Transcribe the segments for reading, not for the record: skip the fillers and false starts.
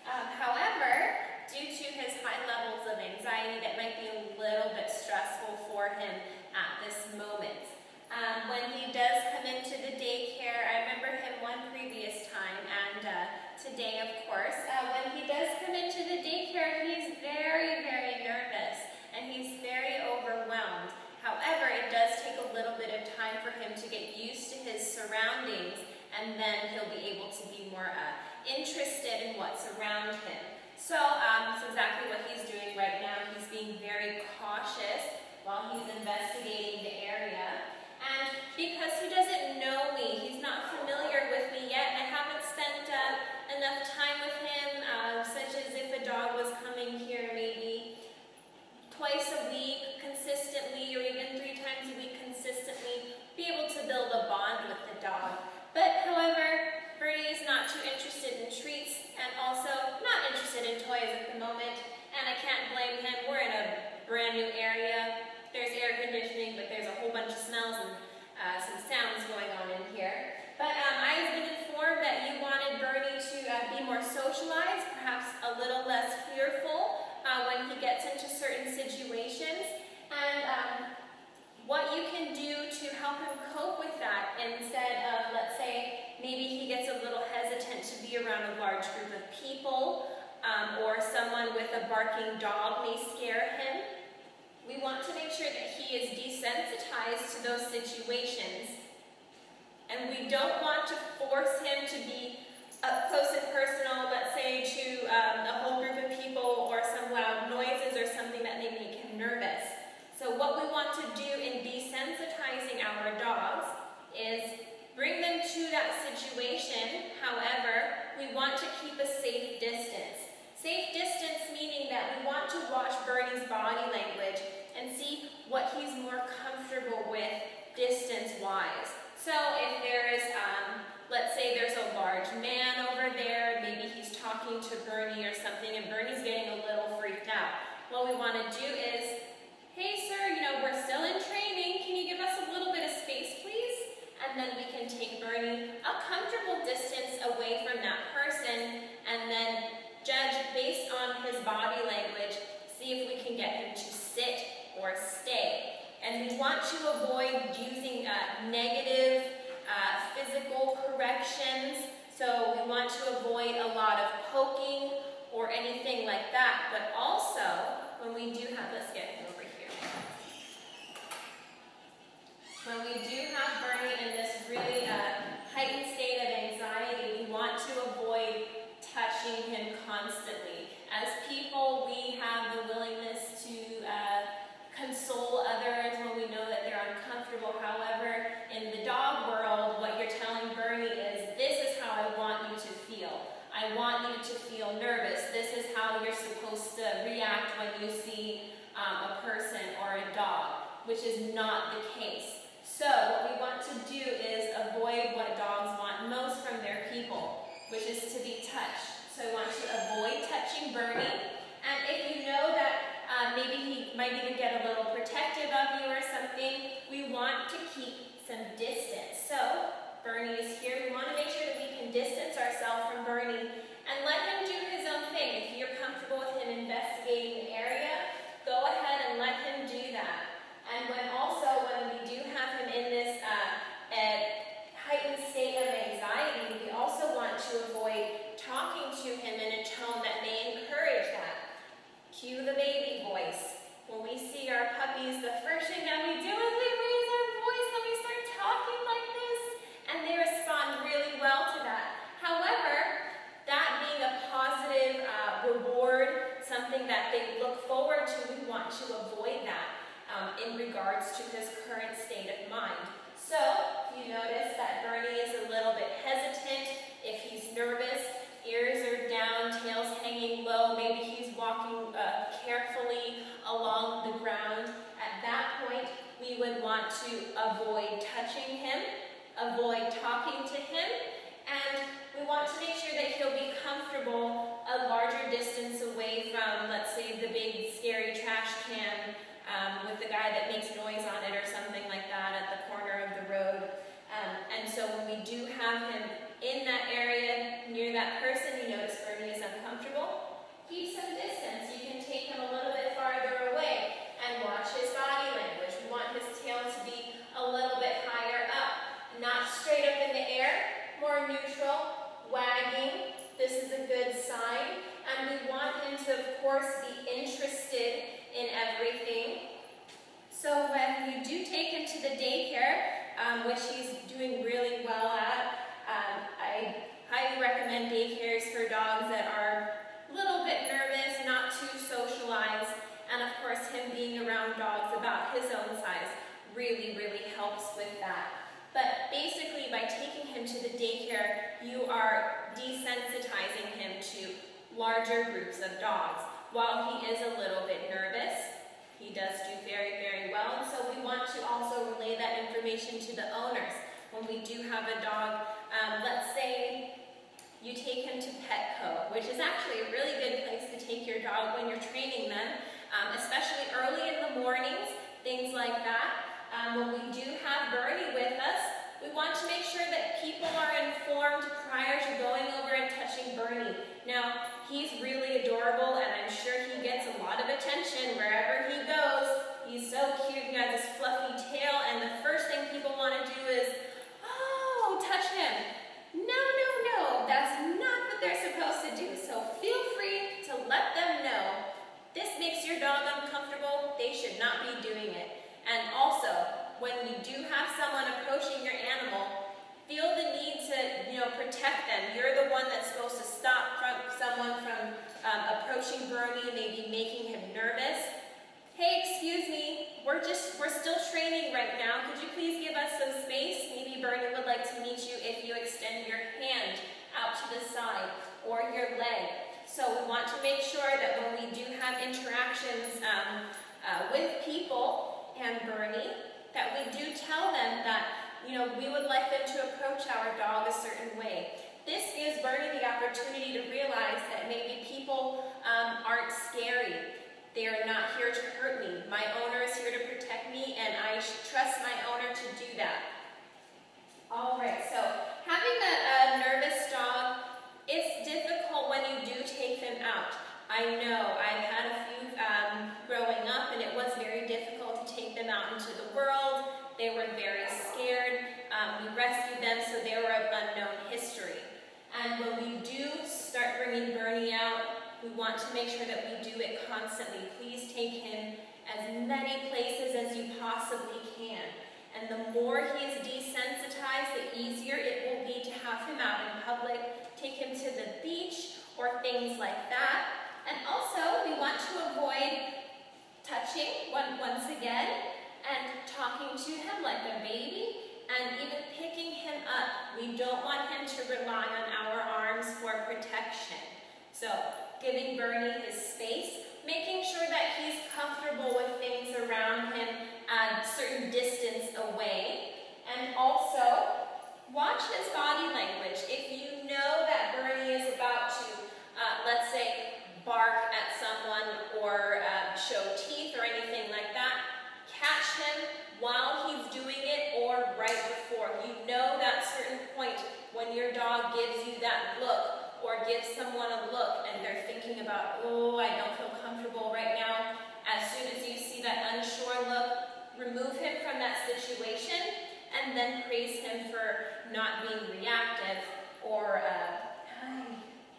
However, due to his high levels of anxiety, that might be a little bit stressful for him at this moment. When he does come into the daycare, I remember him one previous time, and today, of course, when he does come into the daycare, he's very, very nervous, and he's very overwhelmed. However, it does take a little bit of time for him to get used to his surroundings, and then he'll be able to be more interested in what's around him. So that's exactly what he's doing right now. He's being very cautious while he's investigating the area. And because he doesn't know me, he's not familiar with me yet, and I haven't spent enough time with him, such as if a dog was coming here maybe twice a week consistently, or even 3 times a week consistently, be able to build a bond with the dog. But however, Bernie is not too interested in treats, and also not interested in toys at the moment, and I can't blame him. We're in a brand new area. There's air conditioning, but there's a whole bunch of smells and some sounds going on in here. But I've been informed that you wanted Bernie to be more socialized, perhaps a little less fearful when he gets into certain situations. And what you can do to help him cope with that, instead of, let's say, maybe he gets a little hesitant to be around a large group of people, or someone with a barking dog may scare him. We want to make sure that he is desensitized to those situations, and we don't want to force him to be up close and personal, let's say to a whole group of people, or some loud noises or something that may make him nervous. So what we want to do in desensitizing our dogs is bring them to that situation. However, we want to keep a safe distance. Safe distance meaning that we want to watch Bernie's body language and see what he's more comfortable with distance-wise. So if there is, let's say there's a large man over there, maybe he's talking to Bernie or something, and Bernie's getting a little freaked out. What we want to do is, hey sir, you know, we're still in training, can you give us a little bit of space, please? And then we can take Bernie a comfortable distance away from that person, and then judge based on his body language, see if we can get him to sit or stay. And we want to avoid using negative physical corrections, so we want to avoid a lot of poking or anything like that. But also, when we do have, let's get him over here. When we do have Bernie in this really heightened state of anxiety, we want to avoid touching him constantly. As people, we have the willingness to console others when we know that they're uncomfortable. However, in the dog world, what you're telling Bernie is, this is how I want you to feel. I want you to feel nervous. This is how you're supposed to react when you see a person or a dog, which is not the case. So what we want to do is avoid what dogs want most from their people, which is to be touched. So we want to avoid touching Bernie. And if you know that maybe he might even get a little protective of you or something, we want to keep some distance. So Bernie is here. We want to make sure that we can distance ourselves from Bernie and let him do his own thing. If you're comfortable with him investigating the area, go ahead and let him do that. And when we do have him in this heightened state of anxiety, we also want to avoid talking to him in a tone that may encourage that. Cue the baby voice. When we see our puppies, the first thing that we do is we raise our voice and we start talking like this, and they respond really well to that. However, that being a positive reward, something that they look forward to, we want to avoid that in regards to his current state of mind. So, if you notice that Bernie is a little bit hesitant, if he's nervous, ears are down, tail's hanging low, maybe he's walking carefully along the ground. At that point, we would want to avoid touching him, avoid talking to him, and we want to make sure that he'll be comfortable a larger distance away from, let's say, the big scary trash can with the guy that makes noise on it or something like that at the corner of the road. And so when we do have him in that area near that person, you notice Bernie is uncomfortable. uncomfortable, keep some distance. You can take him a little bit farther away and watch his body language. We want his tail to be a little bit higher up, not straight up in the air, more neutral, wagging. This is a good sign. And we want him to, of course, be interested in everything. So when you do take him to the daycare, which he's doing really well at, I highly recommend daycares for dogs that are a little bit nervous, not too socialized, and of course him being around dogs about his own size really, really helps with that. But basically by taking him to the daycare, you are desensitizing him to larger groups of dogs. While he is a little bit nervous, he does do very, very well, and so we want to also relay that information to the owners. When we do have a dog, let's say you take him to Petco, which is actually a really good place to take your dog when you're training them, especially early in the mornings, things like that. When we do have Bernie with us, we want to make sure that people are informed prior to going over and touching Bernie. Now, he's really adorable, and I'm sure he gets a lot of attention wherever he goes. He's so cute, he has this fluffy tail, and the first thing people want to do is, oh, touch him. No, no, no, that's not what they're supposed to do. So feel free to let them know, this makes your dog uncomfortable, they should not be doing it. And also, when you do have someone approaching your animal, feel the need to, protect them. You're the one that's supposed to stop someone from approaching Bernie, maybe making him nervous. Hey, excuse me, we're still training right now. Could you please give us some space? Maybe Bernie would like to meet you if you extend your hand out to the side or your leg. So we want to make sure that when we do have interactions with people and Bernie, that we do tell them that we would like them to approach our dog a certain way. This gives Bernie the opportunity to realize that maybe people aren't scary. They are not here to hurt me. My owner is here to protect me, and I trust my owner to do that. All right, so having a nervous dog, it's difficult when you do take them out. I know, I've had a few growing up, and it was very difficult to take them out into the world. They were very scared. We rescued them, so they were of unknown history. And when we do start bringing Bernie out, we want to make sure that we do it constantly. Please take him as many places as you possibly can. And the more he is desensitized, the easier it will be to have him out in public, take him to the beach or things like that. And also, we want to avoid touching once again and talking to him like a baby and even picking him up. We don't want him to rely on our arms for protection. So, giving Bernie his space, making sure that he's comfortable with things around him at a certain distance away, and also watch his body language. If you know that Bernie is about to, let's say, bark at someone or show teeth or anything like that, catch him while he's doing it or right before. You know that certain point when your dog gives you that look or gives someone a look and they're thinking about, oh, I don't feel comfortable right now. As soon as you see that unsure look, remove him from that situation and then praise him for not being reactive or,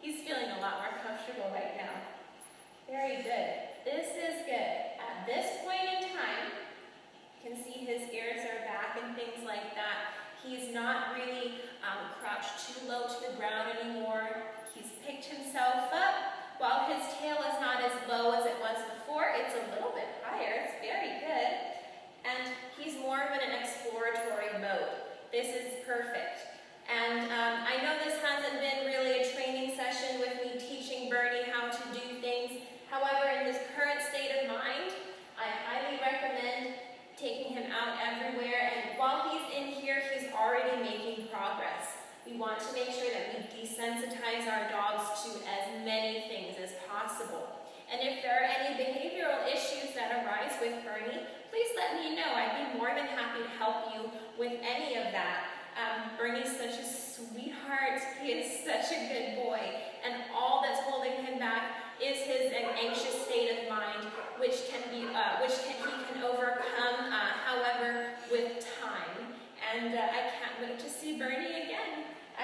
he's feeling a lot more comfortable right now. Very good. This is good. At this point in time, you can see his ears are back and things like that. He's not really crouched too low to the ground anymore. He's picked himself up. While his tail is not as low as it was before, it's a little bit higher. It's very good. And he's more of in an exploratory mode. This is perfect. And I know this hasn't been really a training session with me teaching Bernie how to do things. However, in his current state of mind, I highly recommend taking him out everywhere. And while he's in here, he's already making progress. We want to make sure that we desensitize our dogs to as many things as possible. And if there are any behavioral issues that arise with Bernie, please let me know. I'd be more than happy to help you with any of that. Bernie's such a sweetheart. He is such a good boy. And all that's holding him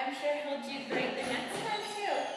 I'm sure he'll do great the next time too.